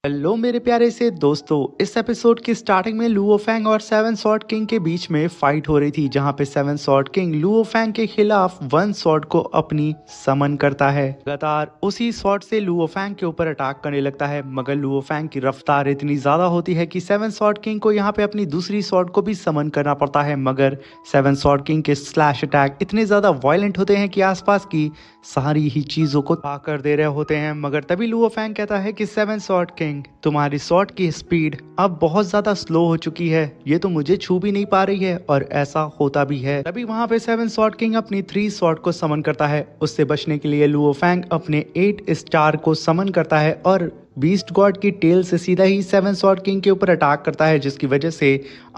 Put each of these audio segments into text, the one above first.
Hello मेरे प्यारे से दोस्तों, इस एपिसोड की स्टार्टिंग में लुओ फैंग और सेवन स्वॉर्ड किंग के बीच में फाइट हो रही थी, जहां पे Seven Sword King Luo Fang के खिलाफ वन स्वॉर्ड को अपनी समन करता है। लगातार उसी स्वॉर्ड से लुओ फैंग के ऊपर अटैक करने लगता है, मगर लुओ फैंग की रफ्तार इतनी ज्यादा होती है कि सेवन स्वॉर्ड किंग को यहाँ पे अपनी दूसरी स्वॉर्ड को भी समन करना पड़ता है। मगर seven Sword King K slash attack इतने ज्यादा वायलेंट होते हैं कि आसपास की सारी ही चीजों को पाकर दे रहे होते हैं। मगर तभी लुओ फैंग कहता है कि सेवन स्वॉर्ड किंग, तुम्हारी स्वॉर्ड की स्पीड अब बहुत ज्यादा स्लो हो चुकी है, ये तो मुझे छू भी नहीं पा रही है। और ऐसा होता भी है। तभी वहां पे सेवन स्वॉर्ड किंग अपनी 3 स्वॉर्ड को समन करता है। उससे बचने के लिए लुओ फैंग अपने 8 स्टार को समन करता है और बीस्ट गॉड की टेल से सीधा ही सेवन स्वॉर्ड किंग के ऊपर अटैक करता है, जिसकी वजह से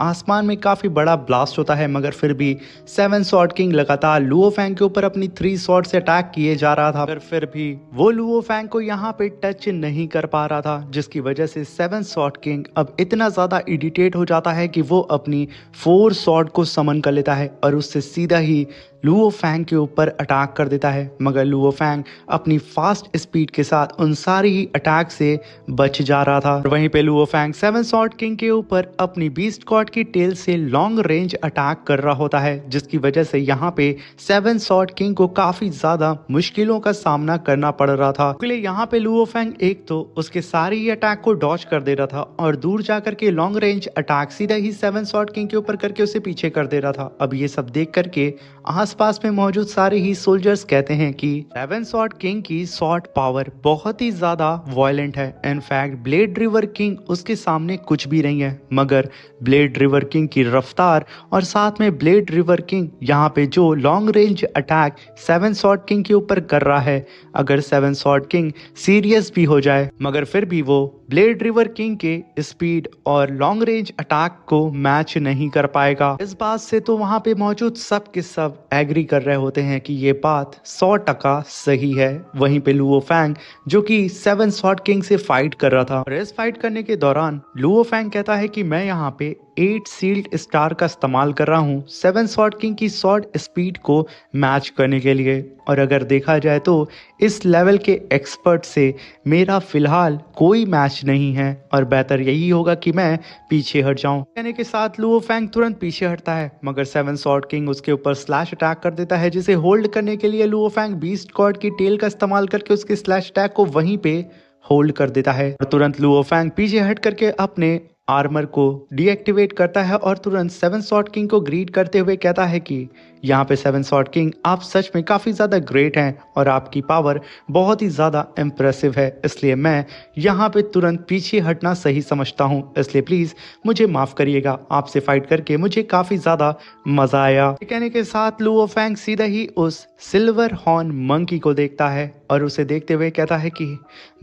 आसमान में काफी बड़ा ब्लास्ट होता है। मगर फिर भी सेवन स्वॉर्ड किंग लगातार लुओ फैंग के ऊपर अपनी 3 स्वॉर्ड से अटैक किए जा रहा था, मगर फिर भी वो लुओ फैंग को यहाँ पे टच नहीं कर पा रहा था, जिसकी वजह से सेवन स्वॉर्ड किंग अब इतना ज्यादा इरिटेट हो जाता है कि वो अपनी 4 स्वॉर्ड को समन कर लेता है और उससे सीधा ही लुओ फैंग के ऊपर अटैक कर देता है। मगर लुओ फैंग अपनी फास्ट स्पीड के साथ उन सारी ही अटैक से बच जा रहा था। वहीं पे Luo Fang Seven Sword King के ऊपर अपनी बीस्ट गॉड की टेल से लॉन्ग रेंज अटैक कर रहा होता है, जिसकी वजह से यहाँ पे सेवन स्वॉर्ड किंग को काफी ज्यादा मुश्किलों का सामना करना पड़ रहा था। इसलिए यहाँ पे लुओ फैंग एक तो उसके सारे ही अटैक को डॉज कर दे रहा था और दूर जाकर के लॉन्ग रेंज अटैक सीधा ही सेवन स्वॉर्ड किंग के ऊपर करके उसे पीछे कर दे रहा था। अब ये सब देख करके आसपास में मौजूद सारे ही सोल्जर्स कहते हैं कि सेवन स्वॉर्ड किंग की स्वॉर्ड पावर बहुत ही ज्यादा वायलेंट है। इनफैक्ट ब्लेड रिवर किंग उसके सामने कुछ भी नहीं है। मगर ब्लेड रिवर किंग की रफ्तार और साथ में ब्लेड रिवर किंग यहाँ पे जो long range attack seven Sword King के ऊपर कर रहा है, अगर सेवन स्वॉर्ड किंग सीरियस भी हो जाए, मगर फिर भी वो ब्लेड रिवर किंग के स्पीड और लॉन्ग रेंज अटैक को मैच नहीं कर पाएगा। इस बात से तो वहां पे मौजूद सब के सब एग्री कर रहे होते हैं कि ये बात 100% सही है। वहीं पे लुओ फैंग जो कि सेवन स्वॉर्ड किंग से फाइट कर रहा था, और इस फाइट करने के दौरान लुओ फैंग कहता है कि मैं यहाँ पे 8 सील्ड स्टार का इस्तेमाल कर रहा हूँ सेवन स्वॉर्ड किंग की स्वॉर्ड स्पीड को मैच करने के लिए। और अगर देखा जाए तो इस लेवल के एक्सपर्ट से मेरा फिलहाल कोई मैच नहीं है और बेहतर यही होगा कि मैं पीछे हट जाऊं। कहने के साथ लुओ फैंग तुरंत पीछे हटता है, मगर सेवन स्वॉर्ड किंग उसके ऊपर स्लैश अटैक कर देता है, जिसे होल्ड करने के लिए लुओ फैंग बीस्ट गॉड की टेल का इस्तेमाल करके उसके स्लैश अटैक को वहीं पे होल्ड कर देता है। और तुरंत लुओ फैंग पीछे हट करके अपने आर्मर को डीएक्टिवेट करता है और तुरंत सेवन स्वॉर्ड किंग को ग्रीट करते हुए कहता है कि यहाँ पे सेवन स्वॉर्ड किंग, आप सच में काफ़ी ज़्यादा ग्रेट हैं और आपकी पावर बहुत ही ज़्यादा इम्प्रेसिव है, इसलिए मैं यहाँ पे तुरंत पीछे हटना सही समझता हूँ, इसलिए प्लीज़ मुझे माफ़ करिएगा, आपसे फाइट करके मुझे काफ़ी ज़्यादा मज़ा आया। कहने के साथ लुओ फैंग सीधा ही उस सिल्वर हॉर्न मंकी को देखता है और उसे देखते हुए कहता है कि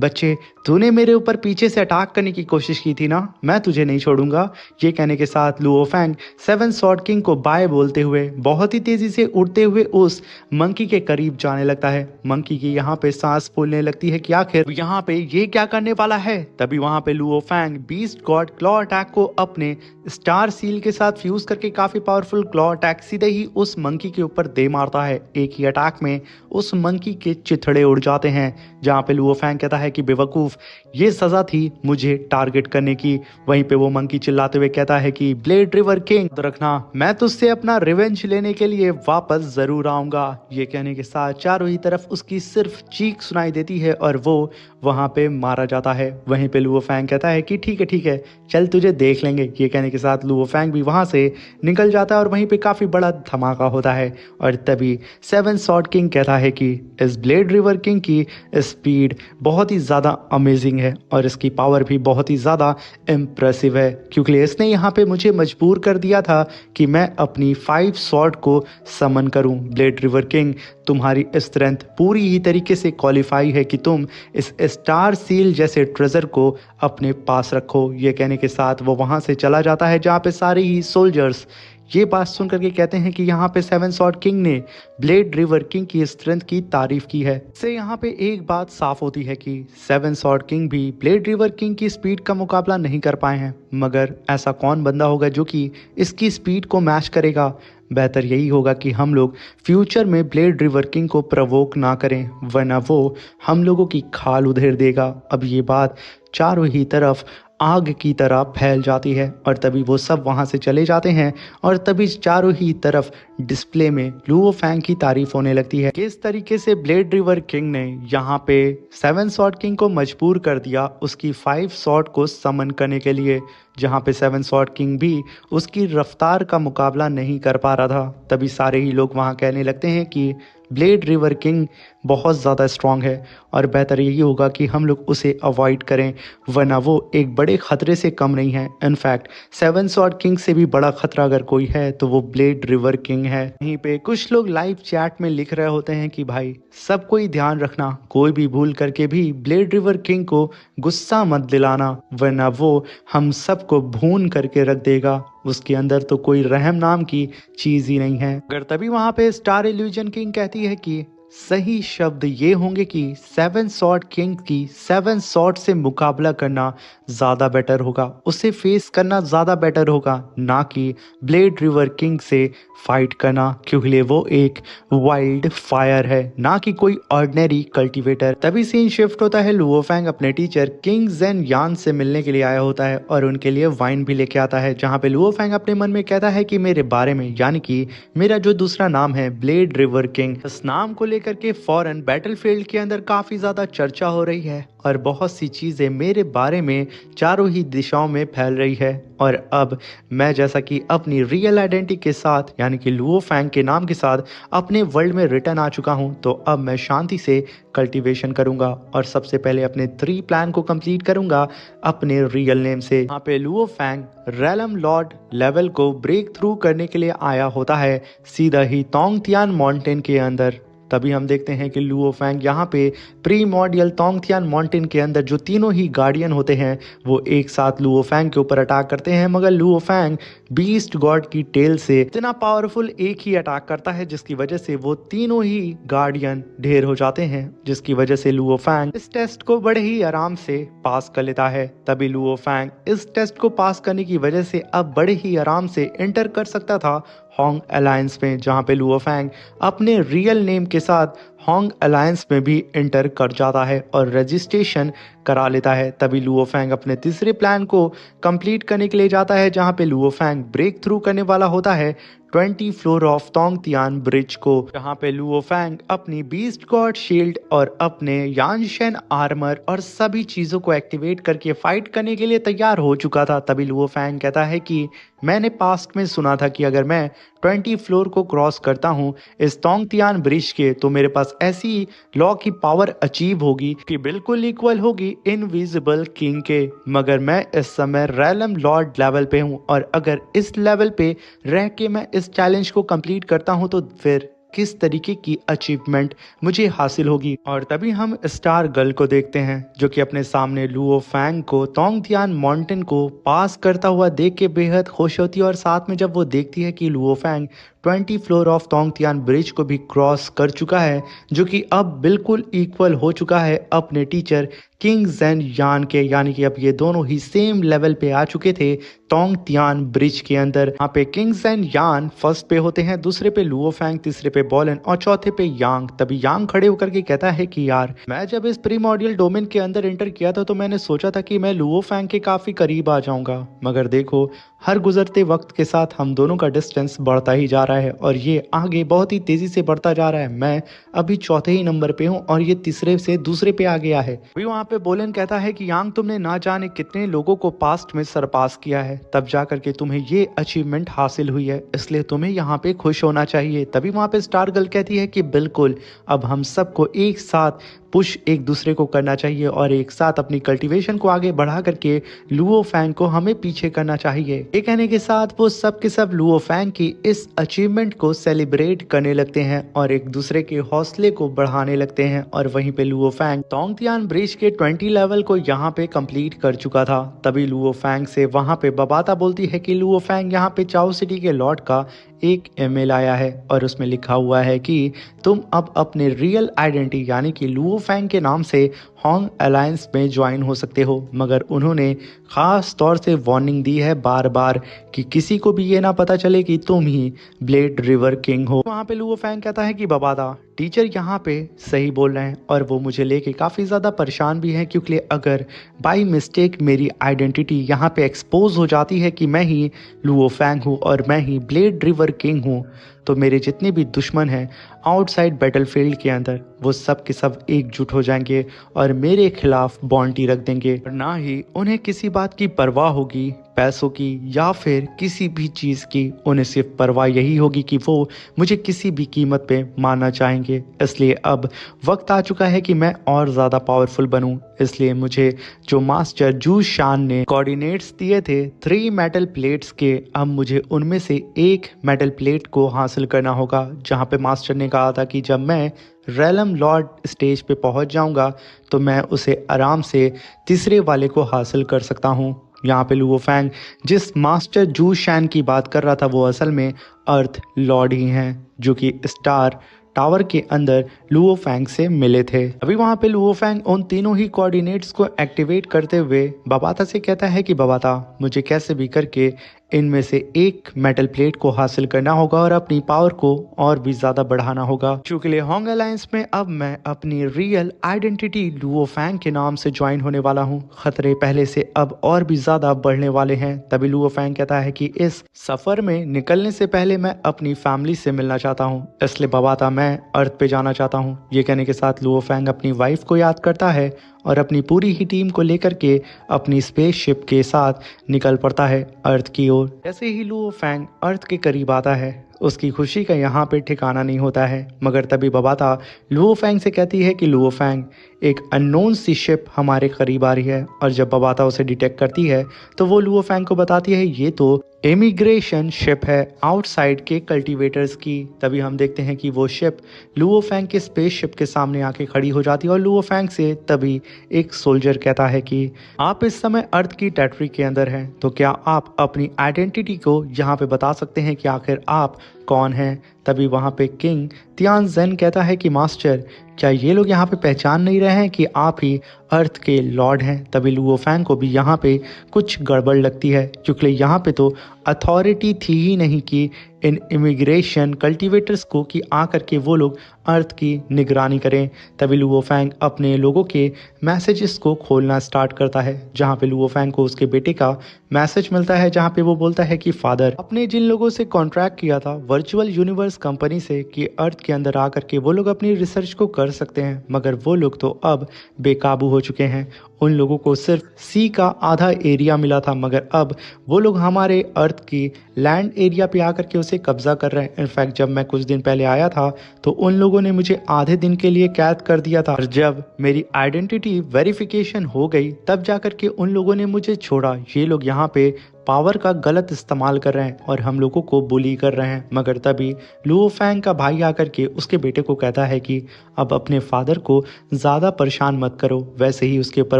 बच्चे, तूने मेरे ऊपर पीछे से अटैक करने की कोशिश की थी ना, मैं तुझे नहीं छोड़ूंगा। ये कहने के साथ Luo Fang Seven Sword King को बाय बोलते हुए बहुत ही तेजी से उड़ते हुए उस मंकी के करीब जाने लगता है। मंकी की यहाँ पे सांस फूलने लगती है कि आखिर यहाँ पे ये क्या करने वाला है। तभी वहां पे Luo Fang Beast God claw attack को अपने स्टार सील के साथ फ्यूज करके काफी पावरफुल क्लॉ अटैक सीधे ही उस मंकी के ऊपर दे मारता है। एक ही अटैक में उस मंकी के चिथड़े उड़ जाते हैं, जहाँ पे लुओ फैंग कहता है कि बेवकूफ, ये सजा थी मुझे टारगेट करने की। वहीं पे वो मंकी चिल्लाते हुए कहता है कि ब्लेड रिवर किंग, रखना, मैं तुझसे अपना रिवेंज लेने के लिए वापस जरूर आऊंगा। ये कहने के साथ चारों ही तरफ उसकी सिर्फ चीख सुनाई देती है और वो वहां पे मारा जाता है। वहीं पे लुओ फैंग कहता है कि ठीक है, चल तुझे देख लेंगे। ये कहने के साथ लुओ फैंग भी वहां से निकल जाता है और वहीं पे काफी बड़ा धमाका होता है। और तभी सेवन स्वॉर्ड किंग कहता है कि इस ब्लेड रिवर किंग की स्पीड बहुत ही ज्यादा अमेजिंग है और इसकी पावर भी बहुत ही ज्यादा इम्प्रेसिव है, क्योंकि इसने यहाँ पे मुझे मजबूर कर दिया था कि मैं अपनी 5 स्वॉर्ड को समन करूं। ब्लेड रिवर किंग, तुम्हारी स्ट्रेंथ पूरी ही तरीके से क्वालिफाई है कि तुम इस स्टार सील जैसे ट्रेजर को अपने पास रखो। ये कहने के साथ वो वहां से चला जाता है, जहाँ पे सारे ही सोल्जर्स ये बात सुन करके कहते हैं कि यहाँ पे सेवन स्वॉर्ड किंग ने ब्लेड रिवर किंग की स्ट्रेंथ की तारीफ की है। इससे यहाँ पे एक बात साफ होती है कि सेवन स्वॉर्ड किंग भी ब्लेड रिवर किंग की स्पीड का मुकाबला नहीं कर पाए हैं, मगर ऐसा कौन बंदा होगा जो कि इसकी स्पीड को मैच करेगा। बेहतर यही होगा कि हम लोग फ्यूचर में ब्लेड रिवर किंग को प्रवोक ना करें, वरना वो हम लोगों की खाल उधेड़ देगा। अब ये बात चारों ही तरफ आग की तरह फैल जाती है और तभी वो सब वहां से चले जाते हैं और तभी चारों ही तरफ डिस्प्ले में लुओ फैंग की तारीफ होने लगती है। किस तरीके से ब्लेड रिवर किंग ने यहाँ पे सेवन स्वॉर्ड किंग को मजबूर कर दिया उसकी 5 स्वॉर्ड को समन करने के लिए, जहाँ पे सेवन स्वॉर्ड किंग भी उसकी रफ्तार का मुकाबला नहीं कर पा रहा था। तभी सारे ही लोग वहाँ कहने लगते हैं कि ब्लेड रिवर किंग बहुत ज़्यादा स्ट्रांग है और बेहतर यही होगा कि हम लोग उसे अवॉइड करें, वरना वो एक बड़े खतरे से कम नहीं है। इनफैक्ट सेवन स्वॉर्ड किंग से भी बड़ा खतरा अगर कोई है तो वो ब्लेड रिवर किंग है। यहीं पे कुछ लोग लाइव चैट में लिख रहे होते हैं कि भाई सब कोई ध्यान रखना, कोई भी भूल करके भी ब्लेड रिवर किंग को गुस्सा मत दिलाना, वरना वो हम सबको भून करके रख देगा। उसके अंदर तो कोई रहम नाम की चीज ही नहीं है। अगर तभी वहां पे स्टार इल्यूजन किंग कहती है कि सही शब्द ये होंगे कि सेवन स्वॉर्ड किंग की 7 स्वॉर्ड से मुकाबला करना ज़्यादा बेटर होगा, उसे फेस करना ज़्यादा बेटर होगा, ना कि ब्लेड रिवर किंग से फाइट करना, क्योंकि वो एक वाइल्ड फायर है, ना कि कोई ऑर्डिनरी कल्टीवेटर। तभी सीन शिफ्ट होता है, लुओ फैंग अपने टीचर किंग जेन यान से मिलने के लिए आया होता है और उनके लिए वाइन भी लेके आता है, जहाँ पे लुओ फैंग अपने मन में कहता है कि मेरे बारे में, यानी कि मेरा जो दूसरा नाम है ब्लेड रिवर किंग, इस नाम को करके फॉरेन बैटलफील्ड के अंदर काफी ज्यादा चर्चा हो रही है और बहुत सी चीजें मेरे बारे में चारों ही दिशाओं में फैल रही है। और अब मैं जैसा कि अपनी रियल आइडेंटिटी के साथ यानी कि लुओ फैंग के नाम के साथ अपने वर्ल्ड में रिटर्न आ चुका हूं, तो अब मैं शांति से कल्टीवेशन करूंगा और सबसे पहले अपने 3 प्लान को कंप्लीट करूंगा अपने रियल नेम से। यहाँ पे Luo Fang realm lord level को ब्रेक थ्रू करने के लिए आया होता है सीधा ही तोंगतियान माउंटेन के अंदर। तभी हम देखते हैं कि लुओ फैंग यहाँ पे प्रीमॉर्डियल तोंगतियान माउंटेन के अंदर जो तीनों ही गार्डियन होते हैं वो एक साथ लुओ फैंग के ऊपर अटैक करते हैं, मगर लुओ फैंग बीस्ट गॉड की टेल से इतना पावरफुल एक ही अटैक करता है जिसकी वजह से वो तीनों ही गार्डियन ढेर हो जाते हैं, जिसकी वजह से लुओ फैंग इस टेस्ट को बड़े ही आराम से पास कर लेता है। तभी लुओ फैंग इस टेस्ट को पास करने की वजह से अब बड़े ही आराम से एंटर कर सकता था होंग अलायंस में, जहां पे लुओ फैंग अपने रियल नेम के साथ होंग अलायंस में भी एंटर कर जाता है और रजिस्ट्रेशन करा लेता है। तभी लुओ फैंग अपने तीसरे प्लान को कंप्लीट करने के लिए जाता है, जहां पे लुओ फैंग ब्रेक थ्रू करने वाला होता है 20 फ्लोर ऑफ तोंगतियान ब्रिज को, जहां पे लुओ फैंग अपनी बीस्ट गॉड शील्ड और अपने यानशेन आर्मर और सभी चीजों को एक्टिवेट करके फाइट करने के लिए तैयार हो चुका था। तभी लुओ फैंग कहता है कि मैंने पास्ट में सुना था कि अगर मैं 20 फ्लोर को क्रॉस करता हूं इस तोंगतियान ब्रिज के, तो मेरे पास ऐसी लॉ की पावर अचीव होगी कि बिल्कुल इक्वल होगी इनविजिबल किंग के। मगर मैं इस समय रैलम लॉर्ड लेवल पे हूं और अगर इस लेवल पे रह के मैं इस चैलेंज को कंप्लीट करता हूं तो फिर किस तरीके की अचीवमेंट मुझे हासिल होगी। और तभी हम स्टार गर्ल को देखते हैं जो कि अपने सामने लुओ फैंग को तोंगतियान माउंटेन को पास करता हुआ देख के बेहद खुश होती है और साथ में जब वो देखती है कि Luo Fang 20 floor of Tongtian bridge को भी क्रॉस कर चुका है, जो कि अब बिल्कुल इक्वल हो चुका है अपने टीचर किंग जेन यान के, यानी कि अब ये दोनों ही सेम लेवल पे आ चुके थे तोंगतियान ब्रिज के अंदर। यहाँ पे किंग जेन यान फर्स्ट पे होते हैं, दूसरे पे लुओ फैंग, तीसरे पे बॉलन और चौथे पे यांग। तभी यांग खड़े होकर के कहता है कि यार मैं जब इस प्रीमॉर्डियल डोमेन के अंदर एंटर किया था तो मैंने सोचा था कि मैं लुओ फैंग के काफी करीब आ जाऊंगा, मगर देखो हर गुजरते वक्त के साथ हम दोनों का डिस्टेंस बढ़ता ही जा रहा है और ये आगे बहुत ही तेजी से बढ़ता जा रहा है। मैं अभी चौथे ही नंबर पे हूँ और ये तीसरे से दूसरे पे आ गया है। अभी वहाँ पे बोलन कहता है कि यांग तुमने ना जाने कितने लोगों को पास्ट में सरपास किया है, तब जा करके तुम्हें ये अचीवमेंट हासिल हुई है, इसलिए तुम्हें यहाँ पे खुश होना चाहिए। तभी वहाँ पे स्टार गर्ल कहती है कि बिल्कुल अब हम सबको एक साथ पुश एक दूसरे को करना चाहिए और एक साथ अपनी कल्टीवेशन को आगे बढ़ा करके लुओ फैंग को हमें पीछे करना चाहिए। ये कहने के साथ वो सब के सब लुओ फैंग की इस अचीवमेंट को सेलिब्रेट करने लगते हैं और एक दूसरे के हौसले को बढ़ाने लगते हैं। और वहीं पे लुओ फैंग तोंगतियान ब्रिज के 20 लेवल को यहाँ पे कंप्लीट कर चुका था। तभी लुओ फैंग से वहां पे बबाता बोलती है कि लुओ फैंग यहाँ पे चाओ सिटी के लॉर्ड का एक ईमेल आया है और उसमें लिखा हुआ है कि तुम अब अपने रियल आइडेंटिटी यानी कि लुओ फैंग के नाम से होंग अलायंस में ज्वाइन हो सकते हो, मगर उन्होंने ख़ास तौर से वार्निंग दी है बार बार कि किसी को भी ये ना पता चले कि तुम ही ब्लेड रिवर किंग हो। वहाँ पे लुओ फैंग कहता है कि बबादा टीचर यहाँ पे सही बोल रहे हैं और वो मुझे लेके काफ़ी ज़्यादा परेशान भी हैं, क्योंकि अगर बाई मिस्टेक मेरी आइडेंटिटी यहाँ पे एक्सपोज हो जाती है कि मैं ही लुओ फैंग हूँ और मैं ही ब्लेड रिवर किंग हूँ, तो मेरे जितने भी दुश्मन हैं आउटसाइड बैटलफील्ड के अंदर वो सब के सब एकजुट हो जाएंगे और मेरे खिलाफ बॉन्टी रख देंगे। और ना ही उन्हें किसी बात की परवाह होगी, पैसों की या फिर किसी भी चीज़ की। उन्हें सिर्फ परवाह यही होगी कि वो मुझे किसी भी कीमत पे मारना चाहेंगे। इसलिए अब वक्त आ चुका है कि मैं और ज़्यादा पावरफुल बनूं। इसलिए मुझे जो मास्टर जू शान ने कोऑर्डिनेट्स दिए थे 3 मेटल प्लेट्स के, अब मुझे उनमें से एक मेटल प्लेट को हासिल करना होगा, जहाँ पे मास्टर ने कहा था कि जब मैं रैलम लॉर्ड स्टेज पे पहुँच जाऊँगा तो मैं उसे आराम से तीसरे वाले को हासिल कर सकता हूँ। यहाँ पे लुओ फैंग जिस मास्टर जू शैन की बात कर रहा था वो असल में अर्थ लॉर्ड ही हैं, जो कि स्टार टावर के अंदर लुओ फैंग से मिले थे। अभी वहाँ पे लुओ फैंग उन तीनों ही कोऑर्डिनेट्स को एक्टिवेट करते हुए बबाता से कहता है कि बबाता मुझे कैसे भी करके इनमें से एक मेटल प्लेट को हासिल करना होगा और अपनी पावर को और भी ज़्यादा बढ़ाना होगा। चूँकि होंग अलायंस में अब मैं अपनी रियल आइडेंटिटी लुओ फैंग के नाम से ज्वाइन होने वाला हूँ। खतरे पहले से अब और भी ज़्यादा बढ़ने वाले हैं। तभी लुओ फैंग कहता है कि इस सफ़र में निकलने से पहले मैं अपनी फैमिली से मिलना चाहता हूँ, इसलिए बबाता मैं अर्थ पे जाना चाहता हूँ। ये कहने के साथ लुओ फैंग अपनी वाइफ को याद करता है और अपनी पूरी ही टीम को लेकर के अपनी स्पेसशिप के साथ निकल पड़ता है अर्थ की ओर। जैसे ही लुओ फैंग अर्थ के करीब आता है उसकी खुशी का यहाँ पे ठिकाना नहीं होता है, मगर तभी बबाता लुओ फैंग से कहती है कि लुओ फैंग एक अननोन सी शिप हमारे करीब आ रही है। और जब बबाता उसे डिटेक्ट करती है तो वो लुओ फैंग को बताती है ये तो इमिग्रेशन शिप है आउटसाइड के कल्टीवेटर्स की। तभी हम देखते हैं कि वो शिप लुओ फैंग के स्पेसशिप के सामने आके खड़ी हो जाती है और लुओ फैंग से तभी एक सोल्जर कहता है कि आप इस समय अर्थ की टेरिटरी के अंदर हैं, तो क्या आप अपनी आइडेंटिटी को यहाँ पे बता सकते हैं कि आखिर आप कौन हैं। तभी वहाँ पे किंग तियानजेन कहता है कि मास्टर क्या ये लोग यहाँ पे पहचान नहीं रहे हैं कि आप ही अर्थ के लॉर्ड हैं। तभी लुओ फैंग को भी यहाँ पे कुछ गड़बड़ लगती है, क्योंकि यहाँ पे तो अथॉरिटी थी ही नहीं कि इन इमिग्रेशन कल्टीवेटर्स को कि आकर के वो लोग अर्थ की निगरानी करें। तभी लुओ फैंग अपने लोगों के मैसेजेस को खोलना स्टार्ट करता है, जहाँ पे लुओ फैंग को उसके बेटे का मैसेज मिलता है, जहाँ पे वो बोलता है कि फादर अपने जिन लोगों से कॉन्ट्रैक्ट किया था वर्चुअल यूनिवर्स कंपनी से कि अर्थ के अंदर आकर के वो लोग अपनी रिसर्च को कर सकते हैं, मगर वो लोग तो अब बेकाबू हो चुके हैं। उन लोगों को सिर्फ सी का आधा एरिया मिला था, मगर अब वो लोग हमारे अर्थ की लैंड एरिया पे आकर के उसे कब्जा कर रहे हैं। इनफैक्ट जब मैं कुछ दिन पहले आया था तो उन लोगों ने मुझे आधे दिन के लिए कैद कर दिया था, और जब मेरी आइडेंटिटी वेरिफिकेशन हो गई तब जाकर के उन लोगों ने मुझे छोड़ा। ये लोग यहाँ पे पावर का गलत इस्तेमाल कर रहे हैं और हम लोगों को बुली कर रहे हैं। मगर तभी लुओ फैंग का भाई आकर के उसके बेटे को कहता है कि अब अपने फादर को ज़्यादा परेशान मत करो, वैसे ही उसके ऊपर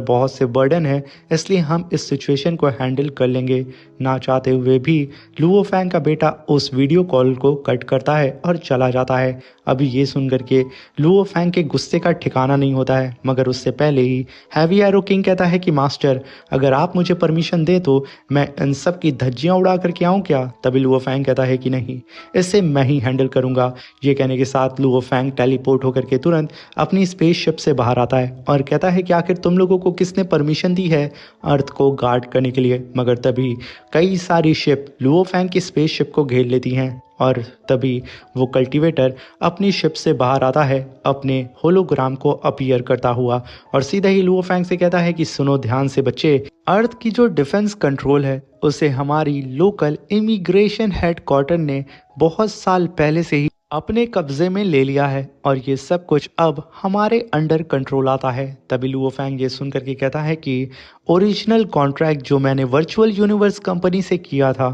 बहुत से बर्डन है, इसलिए हम इस सिचुएशन को हैंडल कर लेंगे। ना चाहते हुए भी लुओ फैंग का बेटा उस वीडियो कॉल को कट करता है और चला जाता है। अभी ये सुन करके लुओ फैंग के गुस्से का ठिकाना नहीं होता है, मगर उससे पहले ही हैवी एरो किंग कहता है कि मास्टर अगर आप मुझे परमिशन दें तो मैं इन सब की धज्जियां उड़ा करके आऊं क्या। तभी लुओ फैंग कहता है कि नहीं, इससे मैं ही हैंडल करूंगा। ये कहने के साथ लुओ फैंग टेलीपोर्ट होकर के तुरंत अपनी स्पेसशिप से बाहर आता है और कहता है कि आखिर तुम लोगों को किसने परमिशन दी है अर्थ को गार्ड करने के लिए। मगर तभी कई सारी शिप लुओ फैंग की स्पेसशिप को घेर लेती हैं और तभी वो कल्टीवेटर अपनी शिप से बाहर आता है अपने होलोग्राम को अपीयर करता हुआ और सीधा ही लुओ फैंग से कहता है कि सुनो ध्यान से बच्चे, अर्थ की जो डिफेंस कंट्रोल है उसे हमारी लोकल इमिग्रेशन हेडक्वार्टर ने बहुत साल पहले से ही अपने कब्जे में ले लिया है और ये सब कुछ अब हमारे अंडर कंट्रोल आता है। तभी लुओ फैंग ये सुन करके कहता है कि ओरिजिनल कॉन्ट्रैक्ट जो मैंने वर्चुअल यूनिवर्स कंपनी से किया था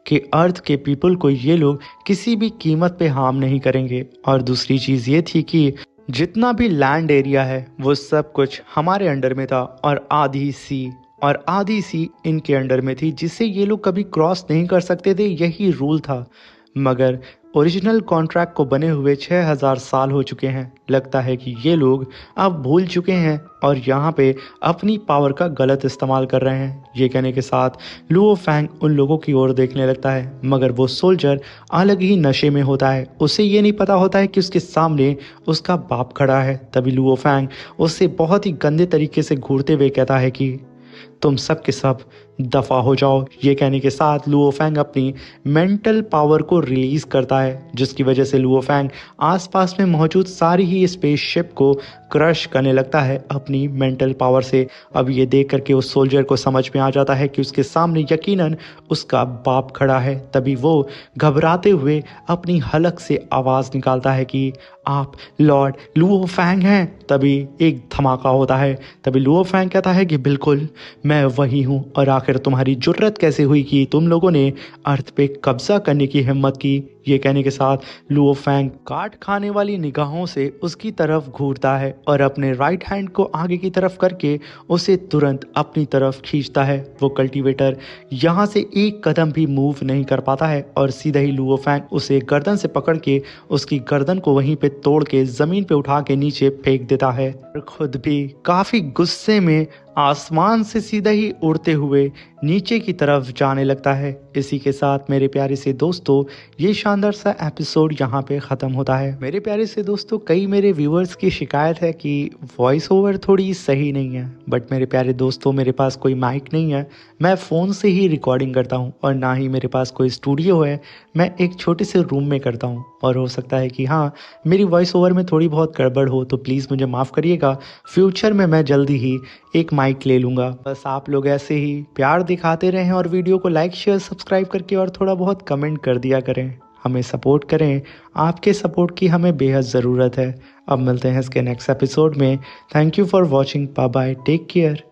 कि अर्थ के पीपल को ये लोग किसी भी कीमत पे हार्म नहीं करेंगे, और दूसरी चीज़ ये थी कि जितना भी लैंड एरिया है वो सब कुछ हमारे अंडर में था और आधी सी इनके अंडर में थी, जिससे ये लोग कभी क्रॉस नहीं कर सकते थे, यही रूल था। मगर ओरिजिनल कॉन्ट्रैक्ट को बने हुए 6000 साल हो चुके हैं। लगता है कि ये लोग अब भूल चुके हैं और यहाँ पे अपनी पावर का गलत इस्तेमाल कर रहे हैं। ये कहने के साथ लुओ फैंग उन लोगों की ओर देखने लगता है, मगर वो सोल्जर अलग ही नशे में होता है। उसे ये नहीं पता होता है कि उसके सामने उसका बाप खड़ा है। तभी लुओ फैंग उससे बहुत ही गंदे तरीके से घूरते हुए कहता है कि तुम सब के सब दफा हो जाओ। ये कहने के साथ लुओ फैंग अपनी मेंटल पावर को रिलीज करता है, जिसकी वजह से लुओ फैंग आसपास में मौजूद सारी ही स्पेसशिप को क्रश करने लगता है अपनी मेंटल पावर से। अब ये देख करके उस सोल्जर को समझ में आ जाता है कि उसके सामने यकीनन उसका बाप खड़ा है। तभी वो घबराते हुए अपनी हलक से आवाज़ निकालता है कि आप लॉर्ड लुओ फैंग हैं। तभी एक धमाका होता है। तभी लुओ फैंग कहता है कि बिल्कुल मैं वही हूँ, और आखिर तुम्हारी जुर्रत कैसे हुई कि तुम लोगों ने अर्थ पे कब्जा करने की हिम्मत की। ये कहने के साथ लुओ फैंग काट खाने वाली निगाहों से उसकी तरफ घूरता है और अपने राइट हैंड को आगे की तरफ करके उसे तुरंत अपनी तरफ खींचता है। वो कल्टीवेटर यहाँ से एक कदम भी मूव नहीं कर पाता है और सीधा ही लुओ फैंग उसे गर्दन से पकड़ के उसकी गर्दन को वहीं पे तोड़ के जमीन पे उठा के नीचे फेंक देता है और खुद भी काफी गुस्से में आसमान से सीधा ही उड़ते हुए नीचे की तरफ जाने लगता है। इसी के साथ मेरे प्यारे से दोस्तों ये शानदार सा एपिसोड यहाँ पे ख़त्म होता है। मेरे प्यारे से दोस्तों कई मेरे व्यूअर्स की शिकायत है कि वॉइस ओवर थोड़ी सही नहीं है, बट मेरे प्यारे दोस्तों मेरे पास कोई माइक नहीं है, मैं फ़ोन से ही रिकॉर्डिंग करता हूँ और ना ही मेरे पास कोई स्टूडियो है। मैं एक छोटे से रूम में करता हूँ और हो सकता है कि हाँ मेरी वॉइस ओवर में थोड़ी बहुत गड़बड़ हो, तो प्लीज़ मुझे माफ़ करिएगा। फ्यूचर में मैं जल्दी ही एक माइक ले लूँगा। बस आप लोग ऐसे ही प्यार दिखाते रहें और वीडियो को लाइक शेयर सब्सक्राइब करके और थोड़ा बहुत कमेंट कर दिया करें, हमें सपोर्ट करें। आपके सपोर्ट की हमें बेहद ज़रूरत है। अब मिलते हैं इसके नेक्स्ट एपिसोड में। Thank you for watching. Bye bye, take care.